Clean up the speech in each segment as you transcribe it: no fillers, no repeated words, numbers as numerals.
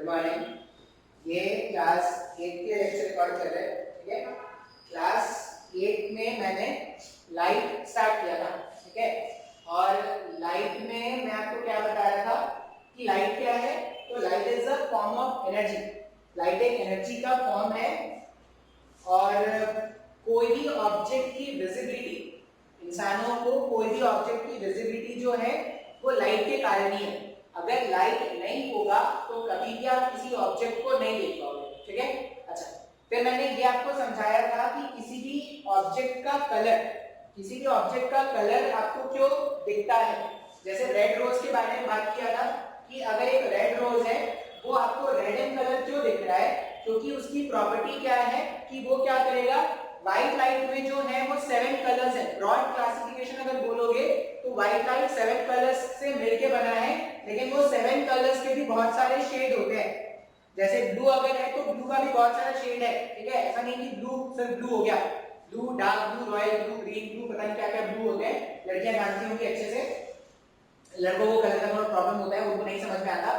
Morning. ये class 8 के lecture record कर रहे हैं, ठीक है। क्लास 8 में मैंने लाइट स्टार्ट किया था, ठीक है। और लाइट में मैं आपको क्या बता रहा था कि लाइट क्या है। तो light is a form of energy. Light एक एनर्जी का फॉर्म है और कोई भी ऑब्जेक्ट की विजिबिलिटी, इंसानों को कोई भी ऑब्जेक्ट की विजिबिलिटी जो है वो लाइट के कारण ही है। अगर लाइट नहीं होगा तो कभी भी आप किसी ऑब्जेक्ट को नहीं देख पाओगे, ठीक है। अच्छा, फिर मैंने ये आपको समझाया था कि किसी भी ऑब्जेक्ट का कलर आपको क्यों दिखता है। जैसे रेड रोज के बारे में बात किया था कि अगर एक रेड रोज है वो आपको रेड इन कलर क्यों दिख रहा है, क्योंकि उसकी प्रॉपर्टी क्या है कि वो क्या करेगा, व्हाइट लाइट में जो है वो 7 कलर्स है। ब्रॉड क्लासिफिकेशन अगर बोलोगे तो व्हाइट लाइट 7 कलर्स से मिलके बना है, लेकिन वो 7 कलर्स के भी बहुत सारे शेड होते हैं। जैसे ब्लू अगर है तो ब्लू का भी बहुत सारा शेड है, ठीक है। ऐसा नहीं कि ब्लू सिर्फ ब्लू हो गया, blue, dark blue, royal blue, green blue, पता नहीं क्या क्या ब्लू होते हैं। लड़कियां जानती होंगी अच्छे से, लड़कों को कलर का थोड़ा प्रॉब्लम होता है, उनको नहीं समझ में आता,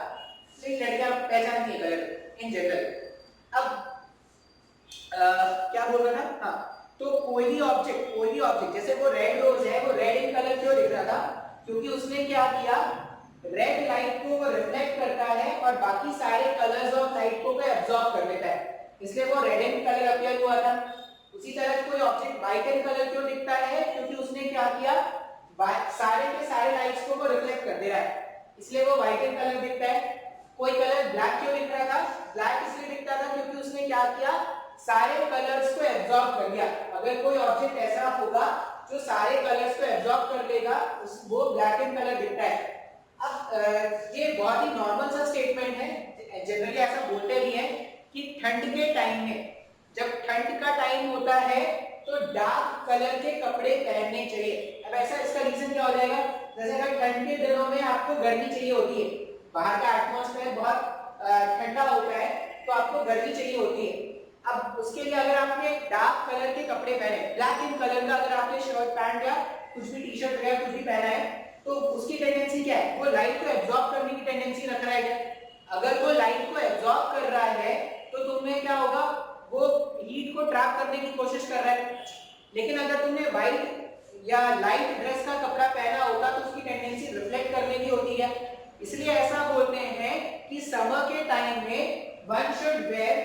लेकिन लड़कियां पहचानती है कलर इन जनरल। अब क्या बोल रहा था, हाँ, तो कोई भी ऑब्जेक्ट जैसे वो रेड रोज है, वो रेड इन कलर क्यों दिख रहा था, क्योंकि उसने क्या किया, रेड लाइट को वो रिफ्लेक्ट करता है और बाकी सारे कलर्स ऑफ लाइट को वो एब्जॉर्ब कर लेता है, इसलिए वो रेड इन कलर अपीयर हुआ था। उसी तरह कोई ऑब्जेक्ट व्हाइट इन कलर क्यों दिखता है, क्योंकि उसने क्या किया, सारे के सारे लाइट्स को वो रिफ्लेक्ट कर दे रहा है, इसलिए वो व्हाइट इन कलर दिखता है। कोई कलर ब्लैक क्यों दिख रहा था, ब्लैक इसलिए दिखता था क्योंकि उसने क्या किया, सारे कलर्स को एब्जॉर्ब कर लिया। अगर कोई ऑब्जेक्ट ऐसा होगा जो सारे कलर्स को एब्जॉर्ब कर लेगा, वो ब्लैक इन कलर दिखता है। अब ये बहुत ही नॉर्मल सा स्टेटमेंट है, जनरली ऐसा बोलते भी हैं कि ठंड के टाइम में, जब ठंड का टाइम होता है तो डार्क कलर के कपड़े पहनने चाहिए। अब ऐसा इसका रीजन क्या हो जाएगा, जैसे अगर ठंड के दिनों में आपको गर्मी चाहिए होती है, बाहर का एटमॉस्फेयर बहुत ठंडा होता है तो आपको गर्मी चाहिए होती है। अब उसके लिए अगर आपने डार्क कलर के कपड़े पहने, ब्लैक इन कलर का अगर आपने शर्ट पैंट या कुछ भी टी शर्ट वगैरह कुछ भी पहना है, तो उसकी टेंडेंसी क्या है, वो लाइट को एब्जॉर्ब करने की टेंडेंसी रख रहा है क्या। अगर वो लाइट को एब्जॉर्ब कर रहा है तो तुम्हें क्या होगा, वो हीट को ट्रैप करने की कोशिश कर रहा है। लेकिन अगर तुमने व्हाइट या लाइट ड्रेस का कपड़ा पहना होगा तो उसकी टेंडेंसी रिफ्लेक्ट करने की होती है। इसलिए ऐसा बोलते हैं कि समर के टाइम में one should wear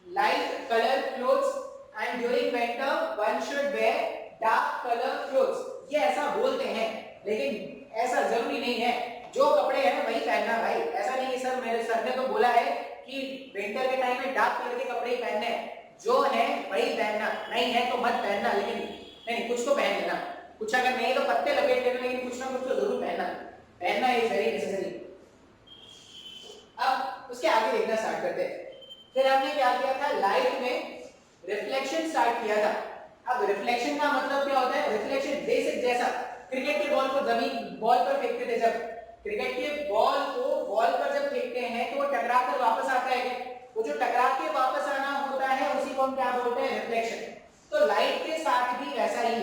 light colour clothes and during winter one should wear dark colour clothes. ये ऐसा बोलते हैं, लेकिन ऐसा जरूरी नहीं है। जो कपड़े हैं ना वही पहनना भाई, ऐसा नहीं है सर मेरे सर ने तो बोला है कि विंटर के टाइम में डार्क कलर के कपड़े ही पहनने हैं, जो है वही पहनना, नहीं है तो मत पहनना। लेकिन नहीं, कुछ तो पहन लेना, कुछ अगर नहीं तो पत्ते लपेट लेना, लेकिन कुछ ना कुछ तो जरूर पहनना इज वेरी नेसेसरी। अब उसके आगे देखना स्टार्ट करते हैं। फिर हमने क्या किया था, लाइट में रिफ्लेक्शन स्टार्ट किया था। अब रिफ्लेक्शन का मतलब क्या होता है, रिफ्लेक्शन बेसिक जैसा क्रिकेट के बॉल को जमीन बॉल पर फेंकते थे, जब क्रिकेट के बॉल को बॉल पर जब फेंकते हैं तो वो टकरा कर वापस आता है, वो जो टकरा के वापस आना होता है उसी को हम क्या बोलते हैं, रिफ्लेक्शन। तो लाइट के साथ भी वैसा ही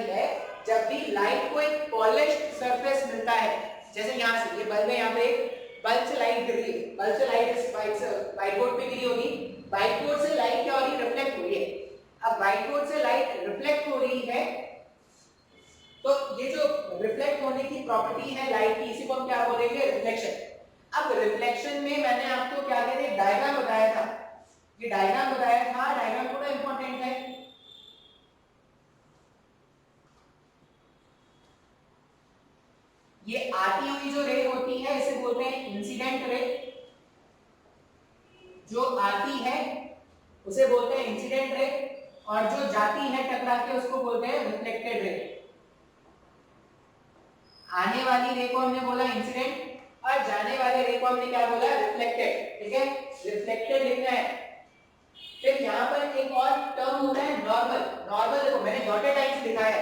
है, जब भी लाइट को एक पॉलिश्ड सरफेस मिलता है, जैसे यहाँ से ये बल्ब है, यहाँ पे एक बल्ब से लाइट गिर रही है, बल्ब से लाइट व्हाइट बोर्ड पे गिरी होगी, व्हाइट बोर्ड से लाइट क्या हो रही है, रिफ्लेक्ट हो रही है। अब व्हाइट बोर्ड से लाइट रिफ्लेक्ट हो रही है, तो ये जो रिफ्लेक्ट होने की प्रॉपर्टी है लाइट की, इसी को हम क्या बोलेंगे, रिफ्लेक्शन। अब रिफ्लेक्शन में मैंने आपको क्या कहते हैं, डायग्राम बताया था, ये डायग्राम बताया था, डायग्राम थोड़ा इंपॉर्टेंट है। ये आती हुई जो रे होती है इसे बोलते हैं इंसिडेंट रे, जो आती है उसे बोलते हैं इंसिडेंट रे, और जो जाती है टकरा के उसको बोलते हैं रिफ्लेक्टेड रे। आने वाली रे को हमने बोला इंसिडेंट और जाने वाले रे को हमने क्या बोला, रिफ्लेक्टेड, ठीक है। रिफ्लेक्टेड लिखना है। फिर यहाँ पर एक और टर्म होता है नॉर्मल देखो मैंने डॉटेड लाइन से लिखा है,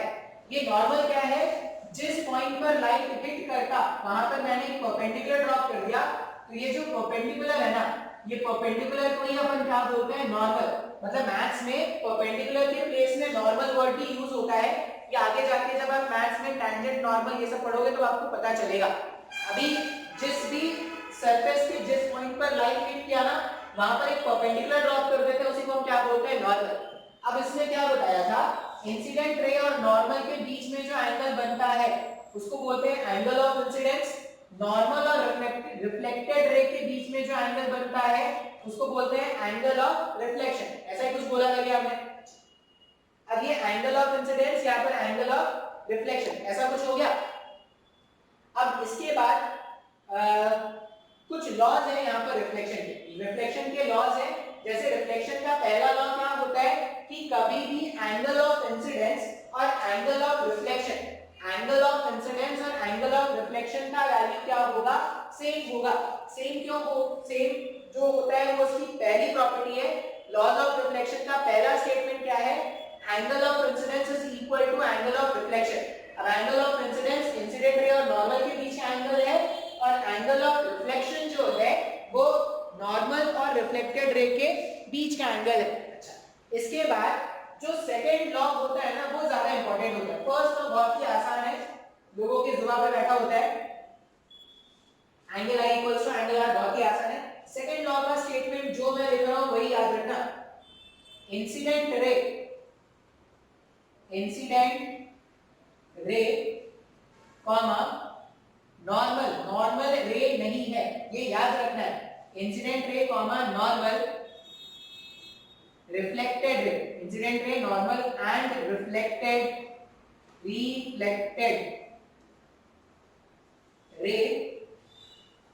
ये नॉर्मल क्या है, जिस पॉइंट पर लाइट हिट करता वहां पर मैंने एक परपेंडिकुलर ड्रॉप कर दिया, तो ये जो परपेंडिकुलर है ना, ये परपेंडिकुलर को ही अपन क्या बोलते हैं, नॉर्मल। मतलब मैथ्स में परपेंडिकुलर के प्लेस में नॉर्मल वर्ड भी यूज होता है, ये आगे जाके जब आप मैथ्स में टेंजेंट नॉर्मल ये सब पढ़ोगे तो आपको पता चलेगा। अभी जिस भी सरफेस के जिस पॉइंट पर लाइन हिट किया ना वहां पर एक परपेंडिकुलर ड्रॉप कर देते हैं, उसी को हम क्या बोलते हैं, नॉर्मल। अब इसमें क्या बताया था, इंसिडेंट रे और नॉर्मल के बीच में जो एंगल बनता है उसको बोलते हैं एंगल ऑफ इंसिडेंस। नॉर्मल और रिफ्लेक्टेड रे के बीच में जो एंगल बनता है उसको बोलते हैं एंगल ऑफ रिफ्लेक्शन। ऐसा ही कुछ बोला था क्या हमने। अब ये एंगल ऑफ इंसिडेंस, यहाँ पर एंगल ऑफ रिफ्लेक्शन, ऐसा कुछ हो गया। अब इसके बाद कुछ लॉज है यहाँ पर रिफ्लेक्शन के लॉज है। जैसे रिफ्लेक्शन का पहला लॉ क्या होता है कि कभी भी एंगल ऑफ इंसिडेंस और angle of reflection, angle of incidence और एंगल ऑफ रिफ्लेक्शन का वैल्यू क्या होगा, सेम होगा। सेम क्यों हो, सेम जो होता है वो उसकी पहली प्रॉपर्टी है। लॉज ऑफ रिफ्लेक्शन का पहला स्टेटमेंट क्या है, angle of incidence is equal to angle of reflection. अब angle of incidence incident ray और नॉर्मल के बीच का एंगल है और एंगल ऑफ रिफ्लेक्शन जो है वो नॉर्मल और रिफ्लेक्टेड रे के बीच का एंगल है। अच्छा, इसके बाद जो सेकंड लॉ होता है ना वो ज्यादा इंपॉर्टेंट होता है। फर्स्ट तो बहुत ही आसान है, लोगों के जुबान पे बैठा होता है, angle I equals to angle R, बहुत ही आसान है। सेकंड लॉ का स्टेटमेंट जो मैं लिख रहा हूं वही याद रखना, इंसिडेंट रे कॉमा नॉर्मल रे नहीं है, ये याद रखना है। इंसिडेंट रे comma normal reflected ray, incident ray normal and reflected रे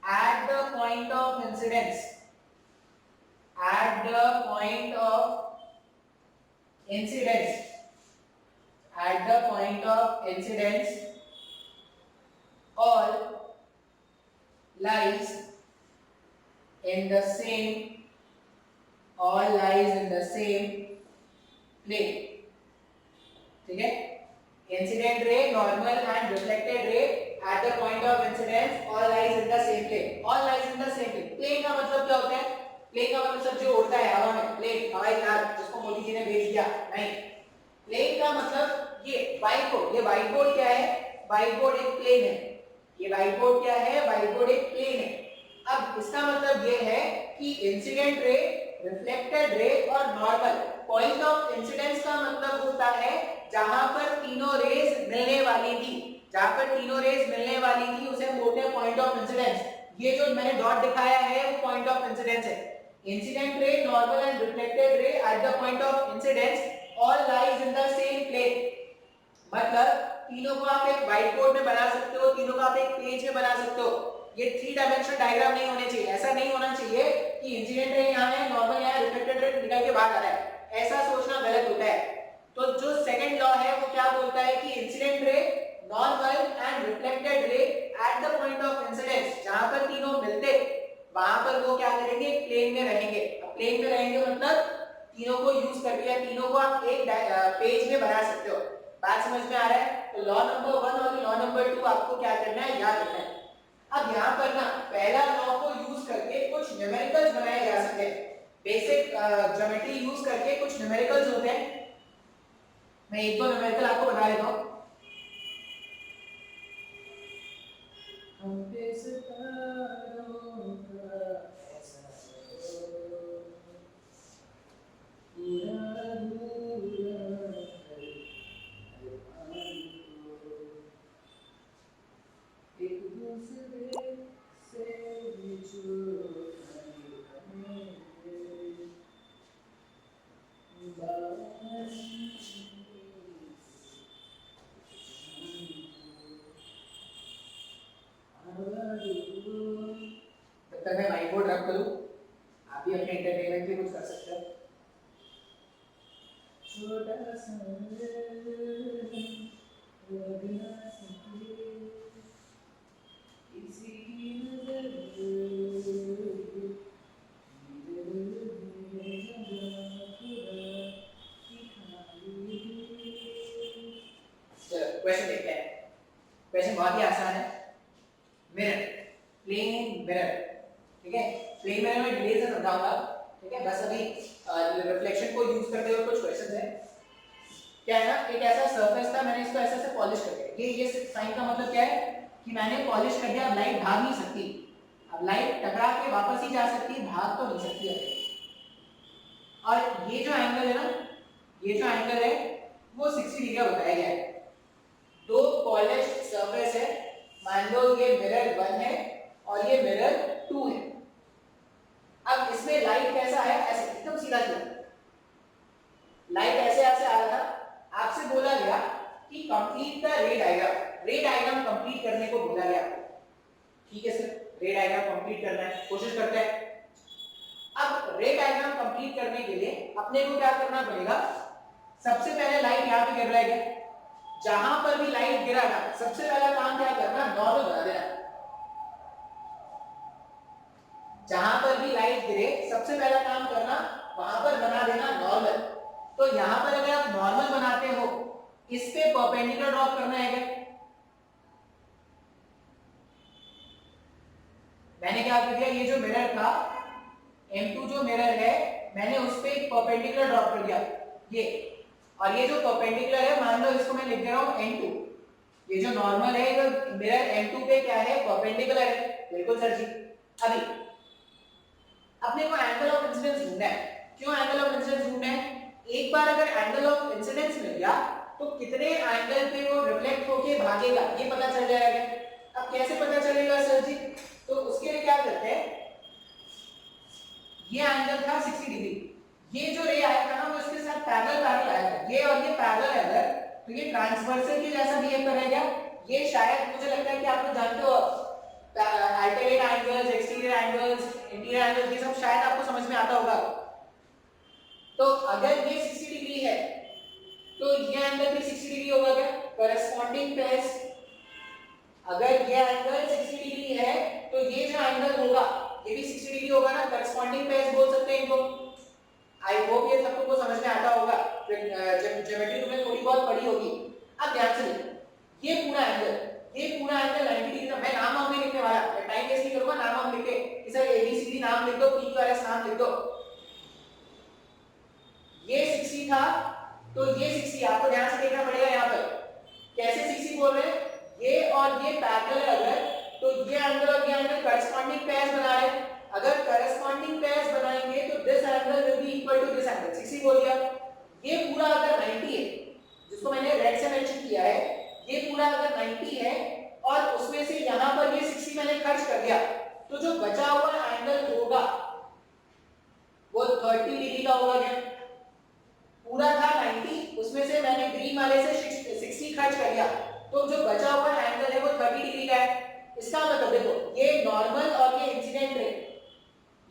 at the point of incidence, at the point of incidence, at the point of incidence all lies in the same, all lies in the same plane। ठीक है, incident ray normal and reflected रे at the point of incidence all lies in the same plane, all lies in the same plane। plane का मतलब क्या होता है, plane का मतलब सब जो उड़ता है हवा में, plane हवाई जहाज जिसको मोदी जी ने भेज दिया, नहीं। plane का मतलब ये व्हाइट बोर्ड, ये व्हाइट बोर्ड क्या है, व्हाइट बोर्ड एक प्लेन है, ये व्हाइट बोर्ड क्या है, व्हाइट बोर्ड एक प्लेन है। अब इसका मतलब ये है कि इंसिडेंट रे, रिफ्लेक्टेड रे और नॉर्मल, पॉइंट ऑफ इंसिडेंस का मतलब होता है जहां पर तीनों रेज मिलने वाली थी, जहां पर तीनों रेज मिलने वाली थी उसे हम बोलते हैं पॉइंट ऑफ इंसिडेंस। ये जो मैंने डॉट दिखाया है वो पॉइंट ऑफ इंसिडेंस है। Incident ray, normal and reflected ray at the point of incidence all lies in the same plane. मतलब तीनों को आप एक व्हाइट बोर्ड में बना सकते हो, तीनों को आप एक पेज में बना सकते हो। ये 3 डायमेंशनल डायग्राम नहीं होने चाहिए, ऐसा नहीं होना चाहिए कि इंसिडेंट रे यहाँ है, नॉर्मल यहाँ है, रिफ्लेक्टेड रे निकल के बाहर आ रहा है, ऐसा सोचना गलत होता है। तो जो सेकंड लॉ है वो क्या बोलता है कि incident ray, normal and reflected ray at the point of incidence, जहां पर तीनों मिलते वहां पर वो क्या करेंगे, प्लेन में रहेंगे। अब प्लेन में रहेंगे मतलब तीनों को यूज करके या तीनों को आप एक पेज में बना सकते हो। बात समझ में आ रहा है। तो लॉ नंबर 1 और लॉ नंबर 2 आपको क्या करना है, याद रखना है। अब यहाँ पर ना पहला लॉ को यूज करके कुछ न्यूमेरिकल्स बनाए जा सकते हैं, बेसिक ज्योमेट्री यूज करके कुछ न्यूमेरिकल्स होते हैं। मैं एक दो न्यूमेरिकल आपको बता देता हूँ। तब तक मैं व्हाइट बोर्ड रख करूं, आप भी अपने एंटरटेनमेंट के कुछ कर सकते हो। छोटा सा क्वेश्चन देखते हैं। क्वेश्चन बहुत ही आसान है। मिरर, प्लेन मिरर, ठीक है। प्लेन मिरर में डिटेल से समझाऊंगा, ठीक है। बस अभी रिफ्लेक्शन को यूज करते हुए कुछ क्वेश्चंस हैं। क्या है ना, एक ऐसा सरफेस था, मैंने इसको ऐसे ऐसे पॉलिश कर दिया। ये साइन का मतलब क्या है कि मैंने पॉलिश कर दिया, अब लाइट भाग नहीं सकती, अब लाइट टकरा के वापस ही जा सकती है, भाग तो नहीं सकती है। और ये जो एंगल है ना, ये जो एंगल है वो 60 डिग्री बताया गया है। दो पॉलिश सरफेस है, मान लो ये मिरर 1 है और ये मिरर 2 है। अब इसमें लाइट कैसा है, ऐसे एकदम सीधा सीधा लाइट ऐसे ऐसे आ रहा था। आपसे बोला गया कि कंप्लीट द रे डायग्राम, रे डायग्राम कंप्लीट करने को बोला गया। ठीक है सर, रे डायग्राम कंप्लीट करना है, कोशिश करते हैं। अब रे डायग्राम कंप्लीट करने के लिए अपने को क्या करना पड़ेगा, सबसे पहले लाइट यहाँ पे गिर रहा है, जहां पर भी लाइट गिरा ना, सबसे पहला काम क्या करना, नॉर्मल बना देना। जहां पर भी लाइट गिरे सबसे पहला काम करना, वहां पर बना देना नॉर्मल। तो यहां पर अगर आप नॉर्मल बनाते हो, इस पे परपेंडिकुलर ड्रॉ करना है क्या? मैंने क्या कर दिया, ये जो मिरर था M2 जो मिरर है, मैंने उस पे एक परपेंडिकुलर ड्रॉ कर दिया ये, और ये जो परपेंडिकुलर है मान लो इसको मैं लिख दे रहा हूं N2। ये जो नॉर्मल है, ये मिरर M2 पे क्या है, परपेंडिकुलर है। बिल्कुल सर जी। अभी अपने को एंगल ऑफ इंसिडेंस ढूंढना है। क्यों एंगल ऑफ इंसिडेंस ढूंढना है? एक बार अगर एंगल ऑफ इंसिडेंस मिल गया तो कितने एंगल पे वो रिफ्लेक्ट होके भागेगा ये पता चल जाएगा। अब कैसे पता चलेगा सर जी? तो उसके लिए क्या करते हैं, ये एंगल था 60 डिग्री, ये जो रे आया था ना वो इसके साथ पैरेलल पैरेलल आया था, ये और ये पैरेलल है अगर, तो ये ट्रांसवर्सल के जैसा बिहेव करेगा। ये शायद मुझे लगता है कि आप लोग जानते हो alternate angles, exterior angles, interior angles, ये सब शायद आपको समझ में आता होगा। तो अगर ये 60 डिग्री है तो ये एंगल भी 60 डिग्री होगा क्या? करस्पॉन्डिंग पेयर्स, अगर ये एंगल 60 डिग्री है तो ये जो एंगल होगा ये भी 60 डिग्री होगा ना, करस्पॉन्डिंग पेयर्स बोल सकते हैं इनको। आई होप ये सब तुमको समझ में आता होगा, ज्योमेट्री तुमने थोड़ी बहुत पढ़ी होगी। अब ध्यान से देखो, ये पूरा एंगल 90 डिग्री का, मैं नाम वाम नहीं लिखने वाला, मैं टाइम वेस्ट नहीं करूंगा, नाम वाम लिख के कि सर एबीसीडी नाम लिख दो, पीक्यूआरएस नाम लिख दो। ये 60 था तो ये 60, आपको ध्यान से देखना पड़ेगा यहाँ पर कैसे 60 बोल रहे हैं, ये और ये पैरेलल है अगर, तो ये एंगल और ये एंगल करस्पॉन्डिंग पेयर्स बना रहे हैं। अगर करस्पॉन्डिंग पेयर्स बनाएंगे तो this angle will be equal to this angle, 60 बोल दिया। ये पूरा अगर 90 है, जिसको मैंने रेड से मेंशन किया है, ये पूरा अगर 90 है और उसमें से यहां पर ये 60 मैंने खर्च कर दिया, तो जो बचा हुआ एंगल होगा वो 30 डिग्री का होगा क्या? पूरा था 90, उसमें से मैंने ग्रीन वाले से 60 खर्च कर दिया, तो जो बचा हुआ एंगल है वो 30 डिग्री का है। इसका मतलब देखो, ये नॉर्मल और ये इंसिडेंट रे,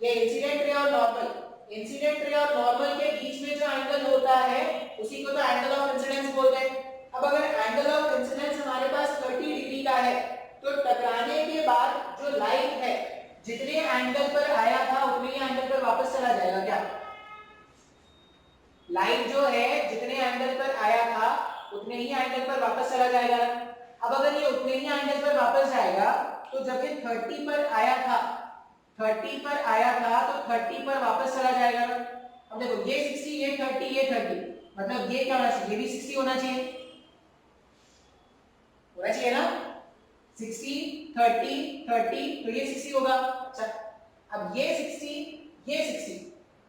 ये इंसिडेंट रे और नॉर्मल, इंसिडेंट रे और नॉर्मल के बीच में जो एंगल होता है उसी को तो एंगल ऑफ इंसिडेंस बोलते हैं। अब अगर एंगल ऑफ इंसिडेंस हमारे पास 30 डिग्री का है तो टकराने के बाद जो लाइट है जितने एंगल पर आया था उतने ही एंगल पर वापस चला जाएगा क्या? लाइट जो है जितने एंगल पर आया था उतने ही एंगल पर वापस चला जाएगा। अब अगर ये उतने ही एंगल पर वापस जाएगा तो जब ये 30 पर आया था, 30 पर आया था तो 30 पर वापस चला जाएगा। अब देखो ये 60, ये 30, ये 30, मतलब ये क्या होना चाहिए, ये भी 60 होना चाहिए, होना चाहिए ना, 60 30 30, तो ये 60 होगा। अच्छा, अब ये 60 ये 60,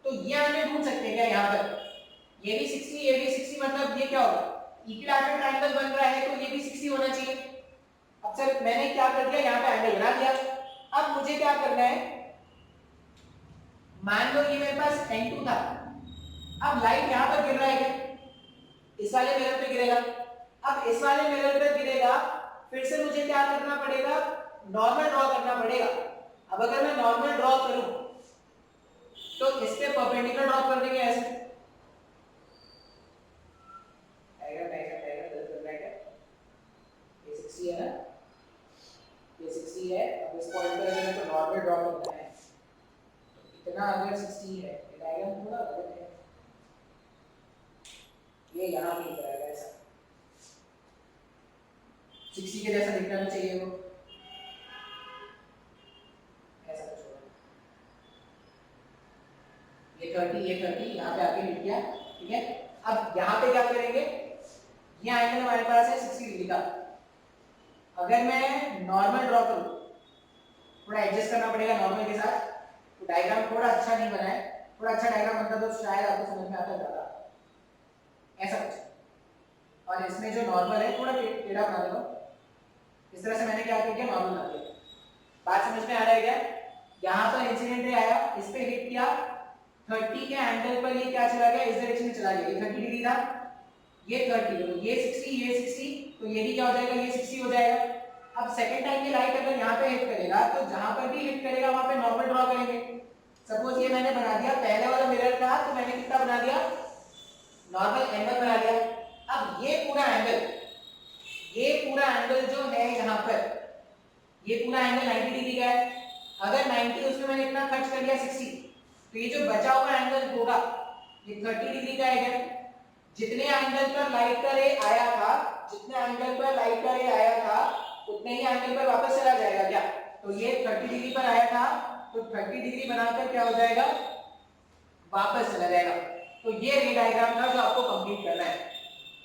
तो ये हमें ढूंढ सकते हैं क्या यहाँ पर, ये भी 60 ये भी 60, मतलब ये क्या होगा, इक्विलैटरल ट्रायंगल बन रहा है तो ये भी 60 होना चाहिए। अब सर मैंने क्या कर दिया, यहाँ पे एंगल बना दिया। अब मुझे क्या करना है, मान लो ये मेरे पास N2 था, अब लाइट यहाँ पर गिर रहा है क्या, इस वाले मिरर पे गिरेगा। अब इस वाले मिरर पे गिरेगा, फिर से मुझे क्या करना पड़ेगा, नॉर्मल ड्रॉ करना पड़ेगा। अब अगर मैं नॉर्मल ड्रॉ करूं तो इस पे परपेंडिकुलर ड्रॉ कर देंगे ऐसे, ये 60 है ना, ये 60 है। अब इस पॉइंट पर अगर मेरे को नॉर्मल ड्रॉ करना है तो इतना अगर 60 है, ये डायग्राम थोड़ा गलत है, ये यहाँ पे दिख रहा है ऐसा, 60 के जैसा दिखना चाहिए वो, ऐसा कुछ होगा। ये 30 यहाँ पे आके लिख दिया, ठीक है। अब यहाँ पे क्या करेंगे, ये एंगल हमारे पास है 60 डिग्री का। अगर मैं नॉर्मल ड्रॉ करूं, थोड़ा एडजस्ट करना पड़ेगा नॉर्मल के साथ, तो डायग्राम थोड़ा अच्छा नहीं बना है, थोड़ा अच्छा डायग्राम बनता तो शायद आपको समझ में आता ज्यादा, ऐसा कुछ। और इसमें जो नॉर्मल है थोड़ा टेढ़ा बना देगा, इस तरह से मैंने क्या किया, नॉर्मल बना दिया। बात समझ में आ रहा है क्या? यहाँ पर इंसिडेंट रे आया, इस पे हिट किया, 30 के एंगल पर ये क्या चला गया, इस डायरेक्शन में चला गया, ये 30 डिग्री था, ये 30, तो ये 60, ये 60, तो ये भी क्या हो जाएगा, ये 60 हो जाएगा। अब सेकंड टाइम ये लाइट अगर यहाँ पे हिट करेगा, तो जहां पर भी हिट करेगा वहां पे नॉर्मल ड्रॉ करेंगे। सपोज ये मैंने बना दिया, पहले वाला मिरर था तो मैंने कितना बना दिया, नॉर्मल एंगल बना दिया। अब ये पूरा एंगल जो है यहाँ पर, ये पूरा एंगल 90 डिग्री का है। अगर 90 उसमें मैंने इतना खर्च कर दिया 60, तो ये जो बचा हुआ एंगल होगा ये 30 डिग्री का है। जितने एंगल पर लाइट का रे आया था, जितने एंगल पर लाइट का रे आया था, उतने ही एंगल पर वापस चला जाएगा क्या? तो ये 30 डिग्री पर आया था, तो 30 डिग्री बनाकर क्या हो जाएगा, वापस चला जाएगा। तो ये रे डायग्राम था जो आपको कंप्लीट करना है,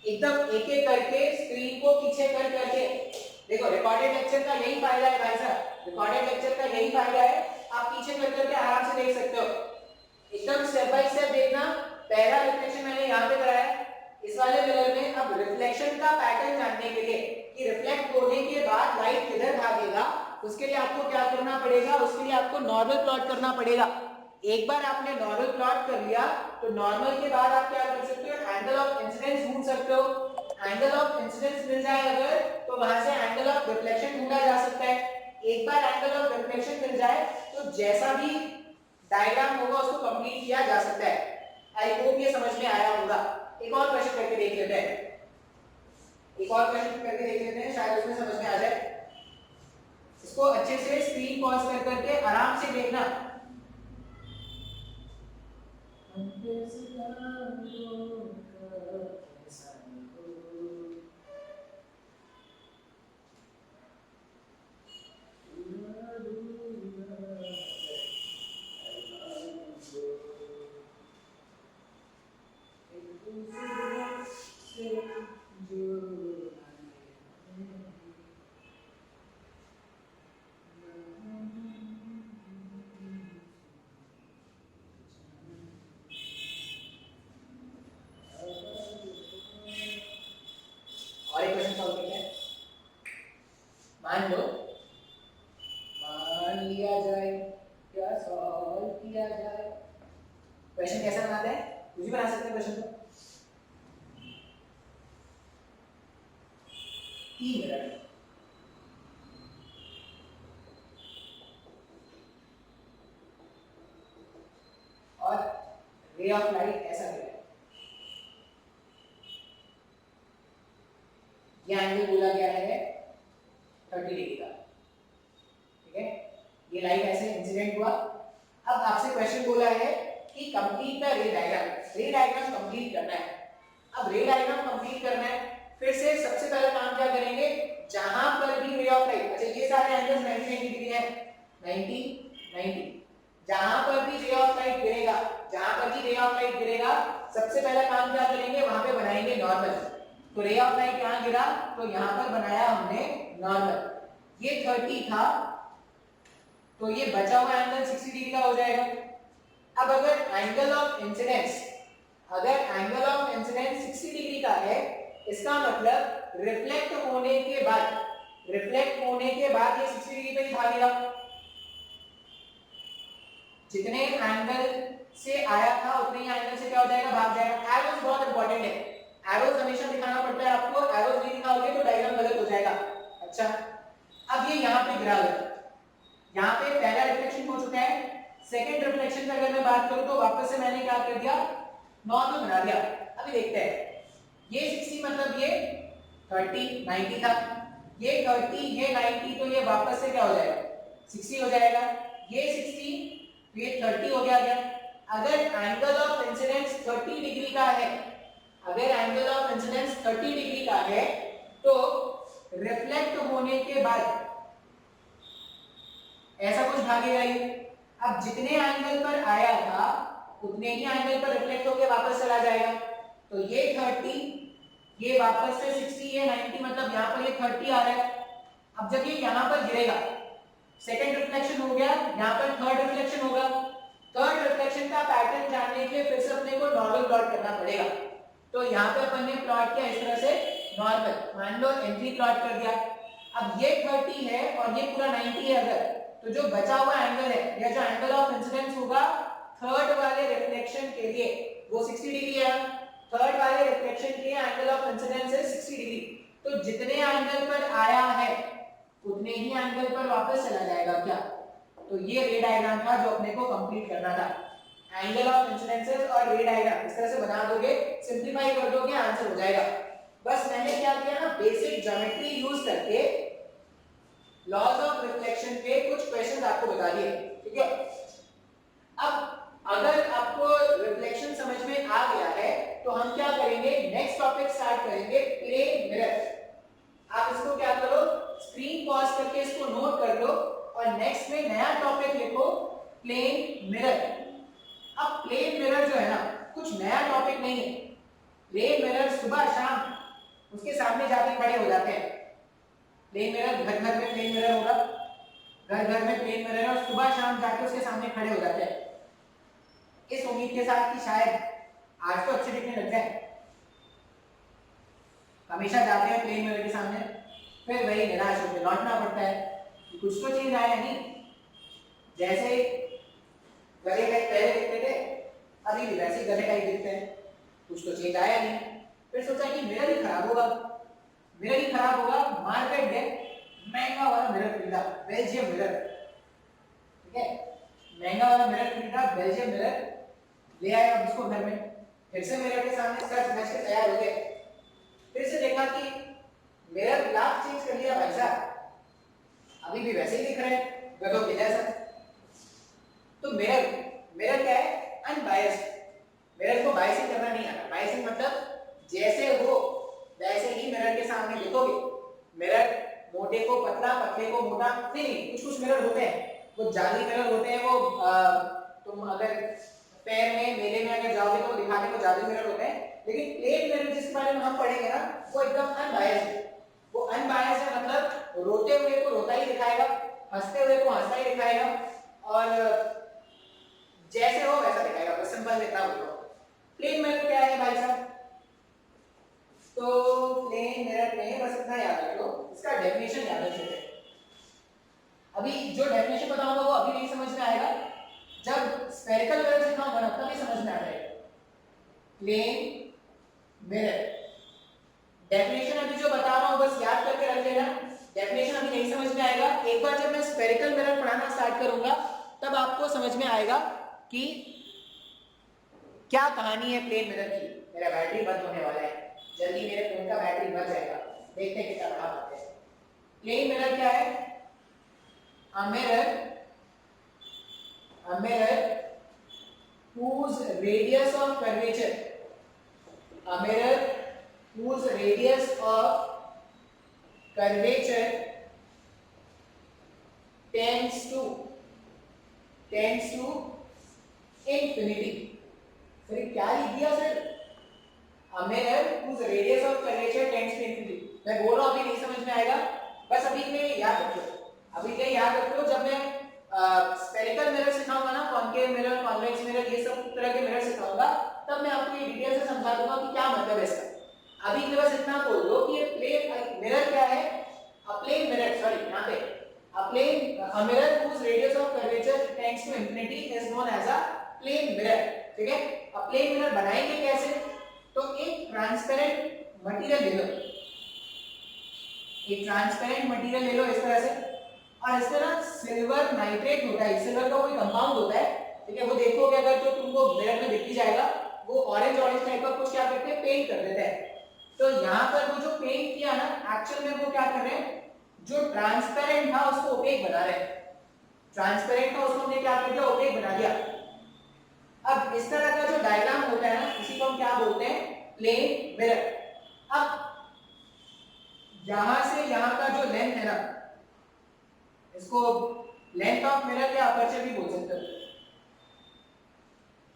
एकदम एक एक करके स्क्रीन को पीछे कर करके। देखो रिकॉर्डेड लेक्चर का यही फायदा है भाई साहब, रिकॉर्डेड लेक्चर का यही फायदा है, आप पीछे कर करके आराम से देख सकते हो, एकदम स्टेप बाय स्टेप देखना। पहला रिफ्लेक्शन मैंने यहाँ पे कराया इस वाले मिरर में। अब रिफ्लेक्शन का पैटर्न जानने के लिए कि रिफ्लेक्ट होने के बाद लाइट किधर भागेगा, उसके लिए आपको क्या करना पड़ेगा, उसके लिए आपको नॉर्मल प्लॉट करना पड़ेगा। एक बार आपने नॉर्मल प्लॉट कर लिया, तो नॉर्मल के बाद आप क्या कर सकते हो, एंगल ऑफ इंसिडेंस ढूंढ सकते हो। एंगल ऑफ इंसिडेंस मिल जाए अगर, तो वहां से एंगल ऑफ रिफ्लेक्शन ढूंढा जा सकता है। एक बार एंगल ऑफ रिफ्लेक्शन मिल जाए, तो जैसा भी डायग्राम होगा उसको कंप्लीट किया जा सकता है। आई होप ये समझ में आया होगा। एक और क्वेश्चन करके देख लेते हैं, शायद उसमें समझ में आ जाए। इसको अच्छे से स्क्रीन पॉज कर करके आराम से देखना। क्वेश्चन कैसा बनाते हैं, कुछ भी बना सकते हैं क्वेश्चन को। 3 मिनट और रे ऑफ लाइट ऐसा है, ये एंगल बोला गया है 30 डिग्री का, ठीक है। ये लाइट ऐसे इंसिडेंट हुआ। अब आपसे क्वेश्चन बोला है कि कंप्लीट द रे डायग्राम कंप्लीट करना है। अब रे डायग्राम कंप्लीट करना है, फिर से सबसे पहला काम क्या करेंगे, जहां पर भी रे ऑफ लाइट, अच्छा ये सारे एंगल्स 90 डिग्री है, 90 90, जहां पर भी रे ऑफ लाइट गिरेगा, सबसे पहला काम क्या करेंगे, वहां पे बनाएंगे नॉर्मल। तो रे ऑफ लाइट कहां गिरा, तो यहां पर बनाया हमने नॉर्मल। ये 30 था, तो ये बचा हुआ एंगल 60 डिग्री का हो जाएगा। अब अगर एंगल ऑफ इंसिडेंस 60 डिग्री का है, इसका मतलब रिफ्लेक्ट होने के बाद ये 60 डिग्री पे ही भागेगा। जितने एंगल से आया था उतने ही एंगल से क्या हो जाएगा, भाग जाएगा। एरोस बहुत इंपॉर्टेंट है, एरोस हमेशा दिखाना पड़ता है आपको, एरोस नहीं दिखाओगे तो डायग्राम गलत हो जाएगा। अच्छा, अब ये यहाँ पे गिरा हुआ, यहाँ पे पहला रिफ्लेक्शन हो चुका है। सेकंड रिफ्लेक्शन की अगर मैं बात करूं तो वापस से मैंने क्या कर दिया, नॉर्मल बना दिया। अभी देखते हैं, ये 60 मतलब ये 30 90 था, ये 30 ये 90, तो ये वापस से क्या हो जाएगा, 60 हो जाएगा। ये 60 तो ये 30 हो गया। अगर एंगल ऑफ इंसिडेंस 30 डिग्री का है, तो रिफ्लेक्ट होने के बाद ऐसा कुछ भागेगा ये। अब जितने एंगल पर आया था उतने ही एंगल पर रिफ्लेक्ट होकर वापस चला जाएगा। तो ये 30 ये वापस से 60 है, 90 मतलब यहाँ पर ये 30 आ रहा है। अब जब ये यहाँ पर गिरेगा, सेकंड रिफ्लेक्शन हो गया, यहाँ पर थर्ड रिफ्लेक्शन होगा। थर्ड रिफ्लेक्शन का पैटर्न जानने के लिए फिर से अपने को नॉर्मल प्लॉट करना पड़ेगा। तो यहाँ पे अपन ने प्लॉट किया इस तरह से नॉर्मल, मान लो एंट्री प्लॉट कर दिया। अब ये 30 है और ये पूरा 90 है अगर, तो जो बचा हुआ एंगल है या जो एंगल ऑफ इंसिडेंस होगा थर्ड वाले रिफ्लेक्शन के लिए वो 60 डिग्री है। थर्ड वाले रिफ्लेक्शन के लिए एंगल ऑफ इंसिडेंस है 60 डिग्री। तो जितने एंगल पर आया है उतने ही एंगल पर वापस चला जाएगा क्या। तो ये रे डायग्राम था जो अपने को कंप्लीट करना था। एंगल ऑफ इंसिडेंसेस और रे डायग्राम इस तरह से बना दोगे, सिंपलीफाई कर दोगे, आंसर हो जाएगा। बस मैंने क्या किया ना, बेसिक ज्योमेट्री यूज करके लॉज ऑफ रिफ्लेक्शन पे कुछ क्वेश्चंस आपको बता दिए, ठीक है। अब अगर आपको रिफ्लेक्शन समझ में आ गया है तो हम क्या करेंगे, नेक्स्ट टॉपिक स्टार्ट करेंगे, प्लेन मिरर। आप इसको क्या करो, स्क्रीन पॉज करके इसको नोट कर लो और नेक्स्ट में नया टॉपिक लिखो, प्लेन मिरर। अब प्लेन मिरर जो है ना कुछ नया टॉपिक नहीं है। प्लेन मिरर सुबह शाम उसके सामने जाके खड़े हो जाते हैं। प्लेन मिरर घर घर में प्लेन मिरर होगा, घर घर में प्लेन मिरर और सुबह शाम जाके उसके सामने खड़े हो जाते हैं, इस उम्मीद के साथ कि शायद आज तो अच्छे दिखने लग जाए। हमेशा जाते हैं प्लेन मिरर के सामने, फिर वही निराश होकर लौटना पड़ता है कि कुछ तो चेंज आया नहीं। जैसे गधे पहले दिखते थे अभी भी वैसे गधे टाइप दिखते हैं, कुछ तो चेंज आया नहीं। फिर सोचा कि मिरर ही खराब होगा, मिरर ही खराब होगा, मार्केट गए, महंगा वाला मिरर खरीदा, बेल्जियम मिरर, ठीक है। महंगा वाला मिरर खरीदा, बेल्जियम मिरर ले आए अब उसको घर में, फिर से मिरर के सामने सर समझ के तैयार हो गए। फिर से देखा कि मिरर ग्लास चेंज कर लिया भाई साहब, अभी भी वैसे ही दिख रहे हैं गधों के जैसा। तो मिरर मिरर क्या है, अनबायस्ड। मिरर को बायसिंग करना नहीं आता। बायसिंग मतलब जैसे हो वैसे ही मिरर के सामने दिखोगे। मिरर मोटे को पतला, पतले को मोटा नहीं, कुछ कुछ मिरर होते हैं वो जाली मिरर होते हैं, वो तुम अगर पैर में मेले में अगर जाओगे तो दिखाने को जाली मिरर होते हैं। लेकिन प्लेन मिरर जिसके बारे में हम पढ़ेंगे ना वो एकदम अनबायस्ड है। वो अनबायस्ड है मतलब रोते हुए को रोता ही दिखाएगा, हंसते हुए को हंसता ही दिखाएगा और जैसे हो वैसा दिखाएगा। बस सिंपल इतना बोलो। प्लेन मिरर क्या है भाई साहब, तो प्लेन मिरर में बस इतना याद रख लो, इसका डेफिनेशन याद रखिए। अभी जो डेफिनेशन बताऊंगा वो अभी नहीं समझ में आएगा, जब स्फेरिकल मिरर सिखाऊंगा ना तभी समझ में आ जाएगा। प्लेन मिरर डेफिनेशन अभी जो बता रहा हूं बस याद करके रख लेना, डेफिनेशन अभी नहीं समझ में आएगा। एक बार जब मैं स्फेरिकल मिरर पढ़ाना स्टार्ट करूंगा तब आपको समझ में आएगा कि क्या कहानी है प्लेन मिरर की। मेरा बैटरी बंद होने वाला है, जल्दी मेरे फोन का बैटरी बच जाएगा, देखते हैं कितना बड़ा पाते हैं। प्लेन मिरर क्या है, a mirror whose radius of curvature, a mirror whose radius of curvature tends to infinity। Sir क्या लिख दिया sir, a mirror whose radius of curvature tends to infinity। मैं बोल रहा हूं अभी नहीं समझ में आएगा, बस अभी के लिए याद रखो, अभी के लिए याद रखो। जब मैं स्फेरिकल मिरर सिखाऊंगा ना, कॉन्केव मिरर, कॉन्वेक्स मिरर, ये सब तरह के मिरर सिखाऊंगा, तब मैं आपको ये डिटेल से समझा दूंगा कि क्या मतलब है इसका। अभी के बस इतना बोल दो कि ये प्लेन मिरर क्या है, अ प्लेन मिरर, सॉरी यहाँ पे a mirror whose radius of curvature tends to infinity is known as a plane mirror, ठीक है। अब प्लेन मिरर बनाएंगे कैसे, तो एक ट्रांसपेरेंट मटेरियल ले लो, एक ट्रांसपेरेंट मटेरियल ले लो इस तरह से, और इसमें ना सिल्वर नाइट्रेट होता है, सिल्वर का कोई कंपाउंड होता है, ठीक है। वो देखोगे अगर तो तुमको मिरर में दिख ही जाएगा, वो ऑरेंज ऑरेंज टाइप का कुछ क्या करते हैं, पेंट कर देते हैं। तो यहाँ पर वो जो पेंट किया ना, एक्चुअल में वो क्या कर रहे हैं, जो ट्रांसपेरेंट था उसको ओपेक बना रहे हैं। ट्रांसपेरेंट था उसको हमने क्या कर दिया, ओपेक बना दिया। अब इस तरह का जो डायग्राम होता है ना, इसी को हम क्या बोलते हैं, प्लेन मिरर। अब यहां से यहां का जो लेंथ है ना, इसको लेंथ ऑफ मिरर या अपर्चर भी बोल सकते हो।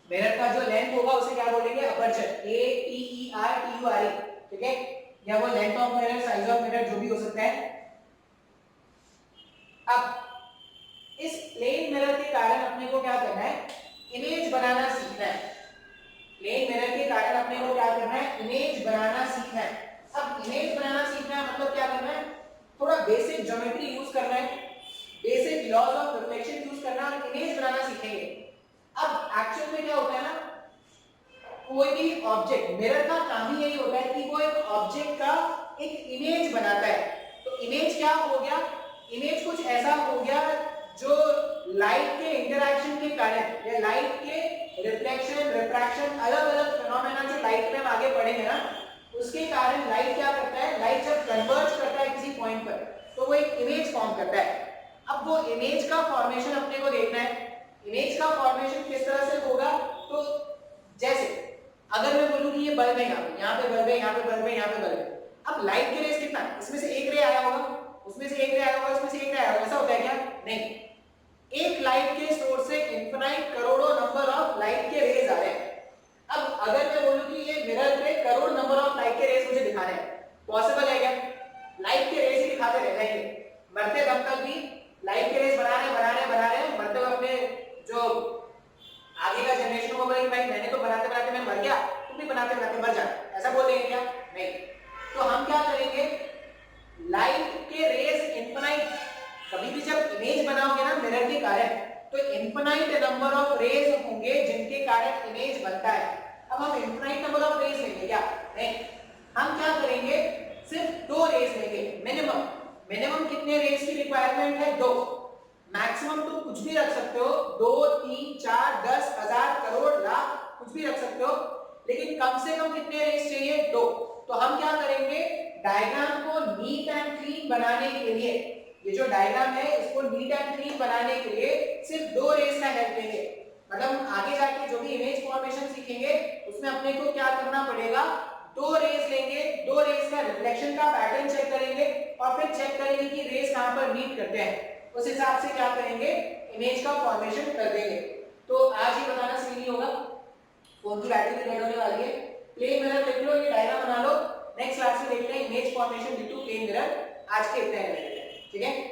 मिरर का जो लेंथ होगा उसे क्या बोलेंगे, aperture, A P E R T U R E। ठीक है, या वो length of mirror, size of mirror, जो भी हो सकता है। अब इस प्लेन मिरर के कारण अपने को क्या करना है, इमेज बनाना सीखना है। प्लेन मिरर के कारण अपने को क्या करना है, इमेज बनाना सीखना है। अब इमेज बनाना सीखना है मतलब क्या करना है, थोड़ा बेसिक ज्योमेट्री यूज करना है, basic laws of reflection use करना और इमेज बनाना सीखेंगे। अब एक्चुअल में क्या होता है ना, कोई भी ऑब्जेक्ट, मिरर का काम ही यही होता है कि वो एक ऑब्जेक्ट का एक इमेज बनाता है। तो इमेज क्या हो गया, इमेज कुछ ऐसा हो गया जो लाइट के इंटरैक्शन के कारण या लाइट के रिफ्लेक्शन, रिफ्रैक्शन, अलग अलग फिनोमेना जो लाइट में हम आगे पढ़ेंगे ना, उसके कारण लाइट क्या करता है, लाइट जब कन्वर्ज करता है किसी पॉइंट पर तो वो एक इमेज फॉर्म करता है। अब वो इमेज का फॉर्मेशन अपने को देखना है। इमेज का फॉर्मेशन किस तरह से होगा, तो जैसे अगर मैं बोलूं कि ये बल्ब है, यहाँ पे बल्ब है, यहाँ पे बल्ब है, यहाँ पे बल्ब है। अब लाइट के रेस कितना, इसमें से एक रे आया होगा, उसमें से एक रे आया होगा, उसमें से एक रे आया होगा, ऐसा होता है क्या? नहीं, एक लाइट के सोर्स से इनफिनाइट करोड़ों नंबर ऑफ लाइट के रेज आ रहे हैं। अब अगर मैं बोलूं कि ये मिरर पे करोड़ नंबर ऑफ लाइट के रेज मुझे दिखाने हैं, पॉसिबल है क्या? लाइट के रेज ही दिखाते रह जाएंगे, मरते दम तक भी लाइट के रेज बना रहे हैं, मरते हुए अपने जो आगे का जनरेशन को बोलेंगे भाई मैंने तो बनाते बनाते मैं मर गया, तुम भी बनाते बनाते मर जा, ऐसा बोल देंगे क्या? नहीं। तो हम क्या करेंगे, लाइट के रेज इनफिनाइट, कभी भी जब इमेज बनाओगे ना मिरर के कारण, तो इनफिनाइट नंबर ऑफ रेज होंगे जिनके कारण इमेज बनता है। अब हम इनफिनाइट नंबर ऑफ रेज लेंगे क्या? नहीं, हम क्या करेंगे, सिर्फ 2 रेज लेंगे मिनिमम। मिनिमम कितने रेज की रिक्वायरमेंट है? 2। मैक्सिमम तो कुछ भी रख सकते हो, 2, 3, 4, 10, 1000, करोड़, लाख, कुछ भी रख सकते हो, लेकिन कम से कम कितने रेज चाहिए? 2। तो हम क्या करेंगे, डायग्राम को नीट एंड क्लीन बनाने के लिए, ये जो डायग्राम है इसको नीट एंड क्लीन बनाने के लिए सिर्फ 2 रेज का हेल्प लेंगे। मतलब आगे जाके जो भी इमेज फॉर्मेशन सीखेंगे उसमें अपने को क्या करना पड़ेगा, 2 रेज लेंगे, 2 रेज का रिफ्लेक्शन का पैटर्न चेक करेंगे और फिर चेक करेंगे कि रेज कहां पर मीट करते हैं, उस हिसाब से क्या करेंगे, इमेज का फॉर्मेशन कर देंगे। तो आज ही बताना सही नहीं होगा, फोन की बैटरी भी डेड होने वाली है। प्लेन मिरर लिख लो, ये डायग्राम बना लो, नेक्स्ट क्लास में देखते हैं image formation due to plane mirror. आज के इतना ही, ठीक है।